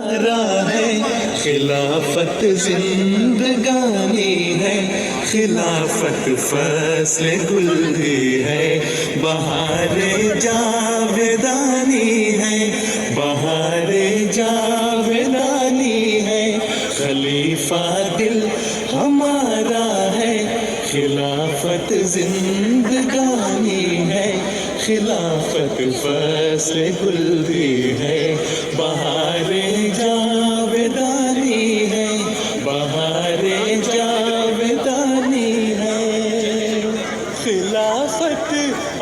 ہمارا ہے، خلافت زندگانی ہے، خلافت فصل گل بھی ہے، بہار جاودانی ہے، بہار جاودانی ہے، خلیفہ دل ہمارا ہے، خلافت زندگانی ہے، خلافت فصل گل بھی ہے، بہار جاودانی ہے، بہار جاودانی ہے۔ خلافت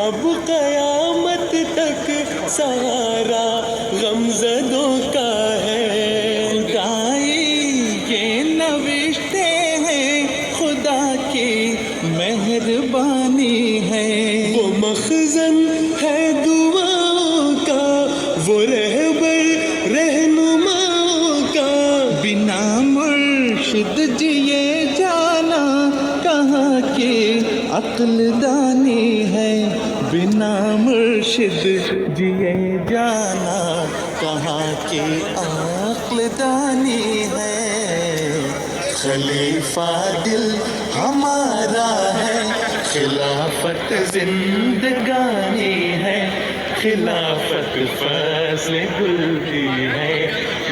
اب قیامت تک سہارا غمزدوں کا ہے، خدائی یہ نوشتے ہیں، خدا کی مہربانی ہے، وہ مخزن ہے دعاؤں کا، وہ رہبر رہنماؤں کا، بنا مرشد جیے جانا کہاں کی عقل دانی ہے، بنا مرشد جیے جانا کہاں کی عقل دانی ہے، خلیفہ دل ہمارا ہے، خلافت زندگانی ہے، خلافت فصل گل بھی ہے،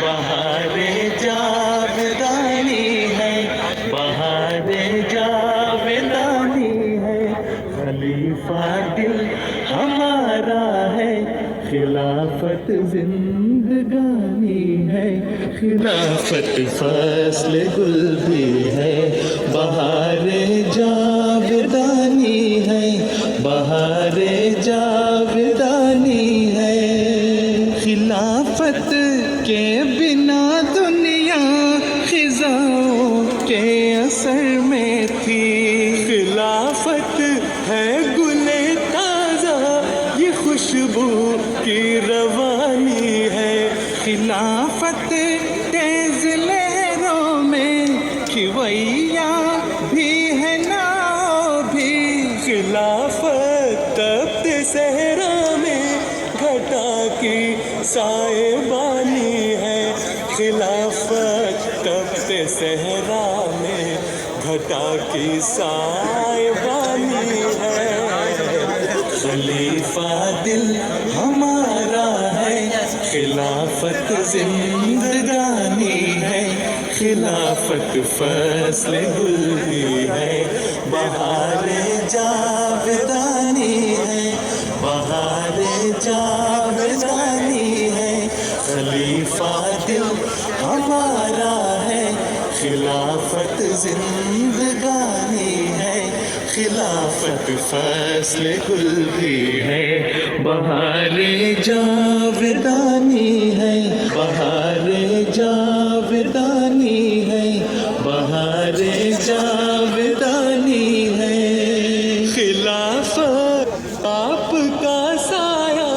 بہار جاودانی ہے، بہار جاودانی ہے، خلیفہ دل ہمارا ہے، خلافت زندگانی ہے، خلافت فصل گل بھی ہے، بہار جاودانی ہے، بہار جاودانی ہے، خلافت کے بنا دنیا خزاؤں کے اثر میں تھی، خلافت ہے گل تازہ یہ خوشبو کی روانی ہے، خلافت تیز لہروں میں کھویا بھی ہے ناؤ بھی، خلافت تپت صحرا میں گھٹا کی سائے بانی ہے، خلافت تپت صحرا میں گھٹا کی سائے بانی ہے، خلیفہ دل ہمارا ہے، خلافت زندگانی ہے، خلافت فصل گل بھی ہے، بہار جاودانی ہے، بہار جاودانی ہے، خلیفہ دل ہمارا ہے، خلافت زندگانی ہے، خلافت فصل گل بھی ہے، بہار جاودانی ہے، بہار جاودانی ہے، بہار جاودانی ہے، خلافت آپ کا سایہ،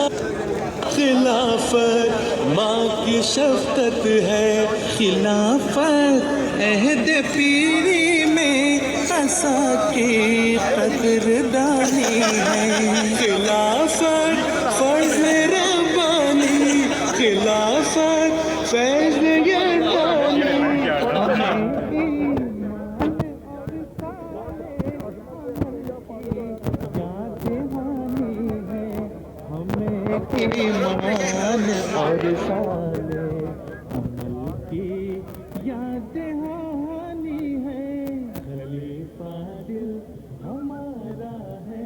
خلافت ماں کی شفقت ہے، خلافت عہد پیری میں عصا کی قدردانی ہے، خلافت فرض ربانی، خلافت فیض یزدانی، ایمان اور سالے عمل کی یاد دہانی ہے، خلیفہ دل ہمارا ہے،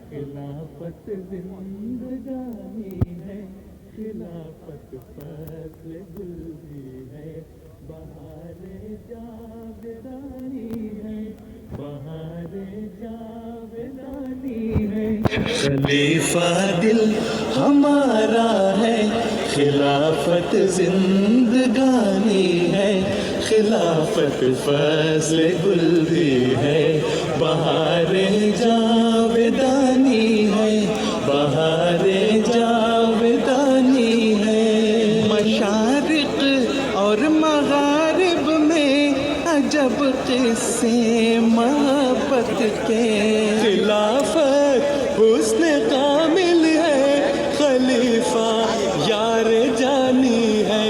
خلافت زندگانی ہے، خلافت فصل گل بھی ہے، بہار جاودانی ہے، بہار جاودانی ہے، خلیفہ دل ہمارا ہے، خلافت زندگانی ہے، خلافت فصل گل بھی ہے، بہار جاودانی ہے، بہار جاودانی ہے، مشارق اور مغارب میں عجب قصے محبت کے، خلافت حسن کامل ہے، خلیفہ یار جانی ہے،